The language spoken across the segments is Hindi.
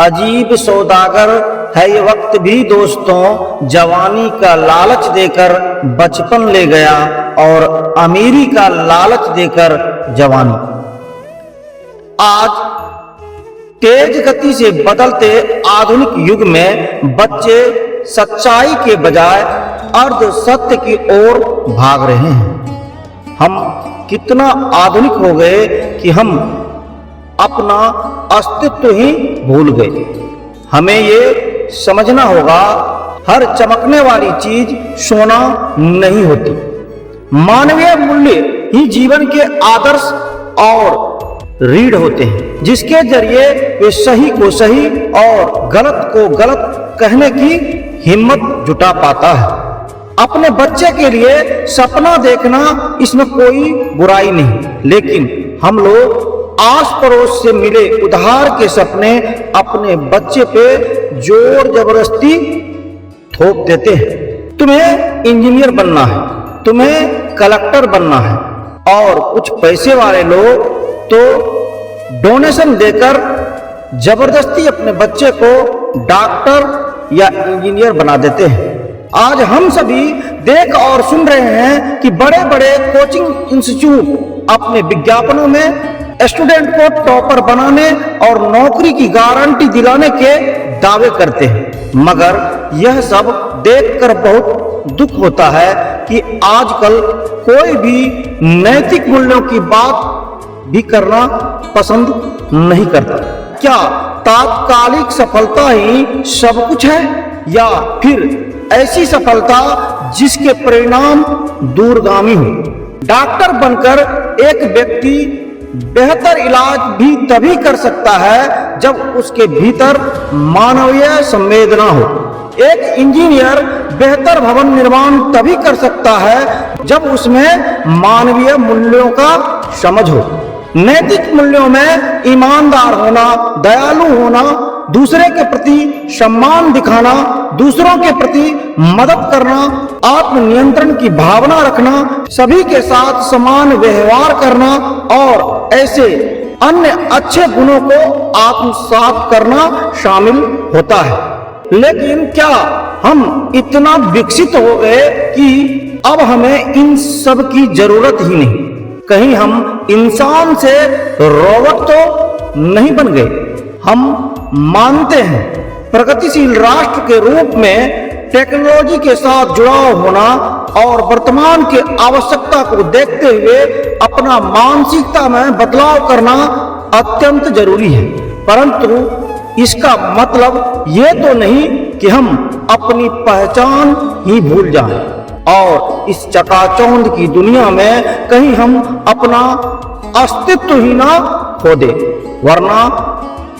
अजीब सौदागर है ये वक्त भी दोस्तों, जवानी का लालच देकर बचपन ले गया और अमीरी का लालच देकर जवानी। आज तेज गति से बदलते आधुनिक युग में बच्चे सच्चाई के बजाय अर्ध सत्य की ओर भाग रहे हैं। हम कितना आधुनिक हो गए कि हम अपना अस्तित्व ही भूल गए। हमें ये समझना होगा, हर चमकने वाली चीज सोना नहीं होती। मानवीय मूल्य ही जीवन के आदर्श और रीढ़ होते हैं, जिसके जरिए वे सही को सही और गलत को गलत कहने की हिम्मत जुटा पाता है। अपने बच्चे के लिए सपना देखना, इसमें कोई बुराई नहीं, लेकिन हम लोग आस पड़ोस से मिले उधार के सपने अपने बच्चे पे जोर जबरदस्ती थोप देते हैं। तुम्हें इंजीनियर बनना है, तुम्हें कलेक्टर बनना है, और कुछ पैसे वाले लोग तो डोनेशन देकर जबरदस्ती अपने बच्चे को डॉक्टर या इंजीनियर बना देते हैं। आज हम सभी देख और सुन रहे हैं कि बड़े बड़े कोचिंग इंस्टीट्यूट अपने विज्ञापनों में स्टूडेंट को टॉपर बनाने और नौकरी की गारंटी दिलाने के दावे करते हैं, मगर यह सब देखकर बहुत दुख होता है कि आजकल कोई भी नैतिक मूल्यों की बात भी करना पसंद नहीं करता। क्या तात्कालिक सफलता ही सब कुछ है, या फिर ऐसी सफलता जिसके परिणाम दूरगामी हो? डॉक्टर बनकर एक व्यक्ति बेहतर इलाज भी तभी कर सकता है जब उसके भीतर मानवीय संवेदना हो। एक इंजीनियर बेहतर भवन निर्माण तभी कर सकता है जब उसमें मानवीय मूल्यों का समझ हो। नैतिक मूल्यों में ईमानदार होना, दयालु होना, दूसरे के प्रति सम्मान दिखाना, दूसरों के प्रति मदद करना, आत्मनियंत्रण की भावना रखना, सभी के साथ समान व्यवहार करना और ऐसे अन्य अच्छे गुणों को आत्मसात करना शामिल होता है। लेकिन क्या हम इतना विकसित हो गए कि अब हमें इन सब की जरूरत ही नहीं? कहीं हम इंसान से रोबोट तो नहीं बन गए? हम मानते हैं प्रगतिशील राष्ट्र के रूप में टेक्नोलॉजी के साथ जुड़ाव होना और वर्तमान के आवश्यकता को देखते हुए अपना मानसिकता में बदलाव करना अत्यंत जरूरी है, परंतु इसका मतलब ये तो नहीं कि हम अपनी पहचान ही भूल जाएं और इस चकाचौंध की दुनिया में कहीं हम अपना अस्तित्व ही ना खो दे, वरना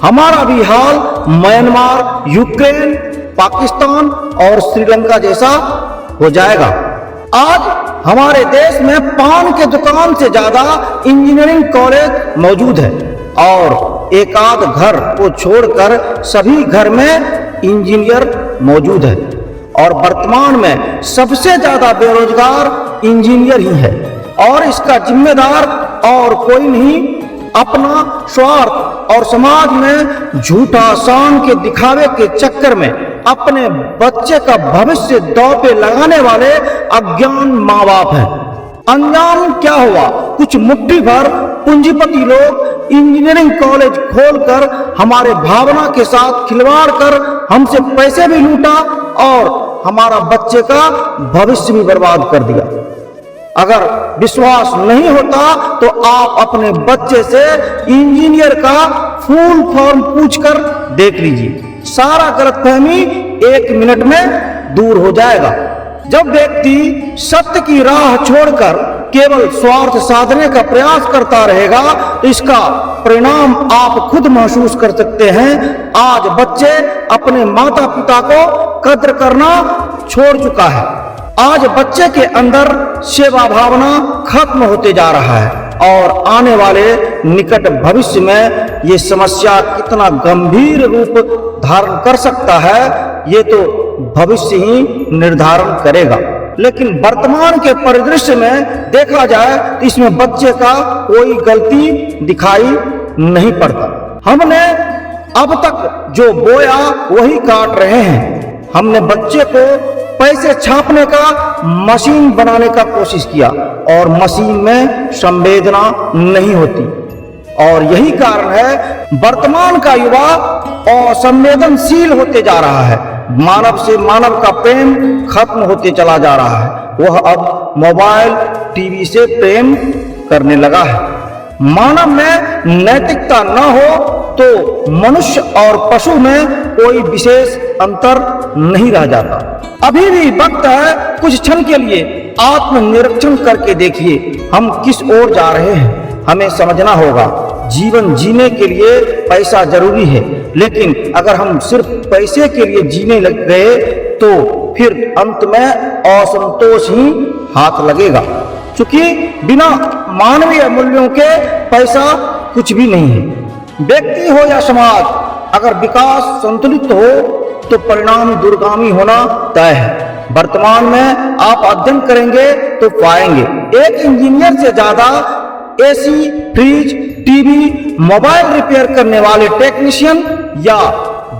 हमारा भी हाल म्यांमार, यूक्रेन, पाकिस्तान और श्रीलंका जैसा हो जाएगा। आज हमारे देश में पान के दुकान से ज्यादा इंजीनियरिंग कॉलेज मौजूद है और एक आध घर को छोड़कर सभी घर में इंजीनियर मौजूद है, और वर्तमान में सबसे ज्यादा बेरोजगार इंजीनियर ही है, और इसका जिम्मेदार और कोई नहीं, अपना स्वार्थ और समाज में झूठा शान के दिखावे के चक्कर में अपने बच्चे का भविष्य दांव पे लगाने वाले अज्ञान माँ बाप हैं। अनजान क्या हुआ, कुछ मुट्ठी भर पूंजीपति लोग इंजीनियरिंग कॉलेज खोलकर हमारे भावना के साथ खिलवाड़ कर हमसे पैसे भी लूटा और हमारा बच्चे का भविष्य भी बर्बाद कर दिया। अगर विश्वास नहीं होता तो आप अपने बच्चे से इंजीनियर का फुल फॉर्म पूछकर देख लीजिए, सारा गलतफहमी 1 मिनट में दूर हो जाएगा। जब व्यक्ति सत्य की राह छोड़कर केवल स्वार्थ साधने का प्रयास करता रहेगा तो इसका परिणाम आप खुद महसूस कर सकते हैं। आज बच्चे अपने माता पिता को कद्र करना छोड़ चुका है। आज बच्चे के अंदर सेवा भावना खत्म होते जा रहा है, और आने वाले निकट भविष्य में ये समस्या कितना गंभीर रूप धारण कर सकता है ये तो भविष्य ही निर्धारण करेगा। लेकिन वर्तमान के परिदृश्य में देखा जाए तो इसमें बच्चे का कोई गलती दिखाई नहीं पड़ता। हमने अब तक जो बोया वही काट रहे हैं। हमने बच्चे को पैसे छापने का मशीन बनाने का कोशिश किया और मशीन में संवेदना नहीं होती, और यही कारण है वर्तमान का युवा असंवेदनशील होते जा रहा है। मानव से मानव का प्रेम खत्म होते चला जा रहा है। वह अब मोबाइल टीवी से प्रेम करने लगा है। मानव में नैतिकता न हो तो मनुष्य और पशु में कोई विशेष अंतर नहीं रह जाता। अभी भी वक्त है कुछ क्षण के लिए आत्मनिरीक्षण करके देखिए हम किस ओर जा रहे हैं। हमें समझना होगा जीवन जीने के लिए पैसा जरूरी है, लेकिन अगर हम सिर्फ पैसे के लिए जीने लग गए तो फिर अंत में असंतोष ही हाथ लगेगा। क्योंकि बिना मानवीय मूल्यों के पैसा कुछ भी नहीं है। व्यक्ति हो या समाज, अगर विकास संतुलित हो तो परिणाम दूरगामी होना तय है। वर्तमान में आप अध्ययन करेंगे तो पाएंगे एक इंजीनियर से ज्यादा AC, fridge, TV, mobile repair करने वाले टेक्नीशियन या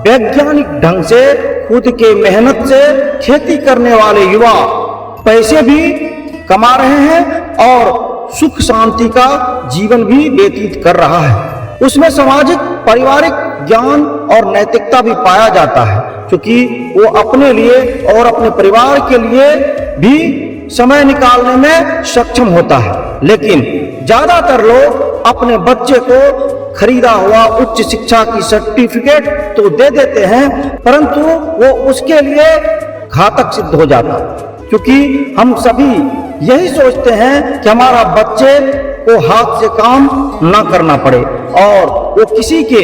वैज्ञानिक ढंग से खुद के मेहनत से खेती करने वाले युवा पैसे भी कमा रहे हैं और सुख शांति का जीवन भी व्यतीत कर रहा है। उसमें सामाजिक, पारिवारिक ज्ञान और नैतिकता भी पाया जाता है, क्योंकि वो अपने लिए और अपने परिवार के लिए भी समय निकालने में सक्षम होता है। लेकिन ज्यादातर लोग अपने बच्चे को खरीदा हुआ उच्च शिक्षा की सर्टिफिकेट तो दे देते हैं, परंतु वो उसके लिए घातक सिद्ध हो जाता है। क्योंकि हम सभी यही सोचते हैं कि हमारा बच्चे को हाथ से काम ना करना पड़े और वो किसी के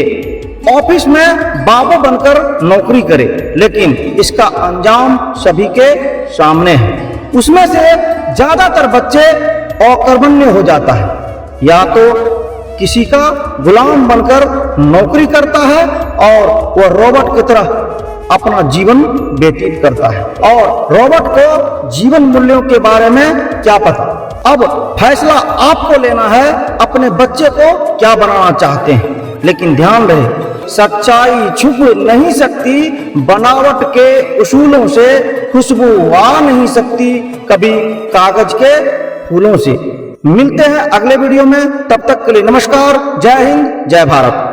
ऑफिस में बाबू बनकर नौकरी करे, लेकिन इसका अंजाम सभी के सामने है। उसमें से ज्यादातर बच्चे अकर्मण्य हो जाता है, या तो किसी का गुलाम बनकर नौकरी करता है और वह रोबोट की तरह अपना जीवन व्यतीत करता है। और रोबोट को जीवन मूल्यों के बारे में क्या पता। अब फैसला आपको लेना है अपने बच्चे को क्या बनाना चाहते हैं। लेकिन ध्यान रहे, सच्चाई छुप नहीं सकती, बनावट के उसूलों से खुशबू आ नहीं सकती, कभी कागज के फूलों से। मिलते हैं अगले वीडियो में, तब तक के लिए नमस्कार। जय हिंद, जय भारत।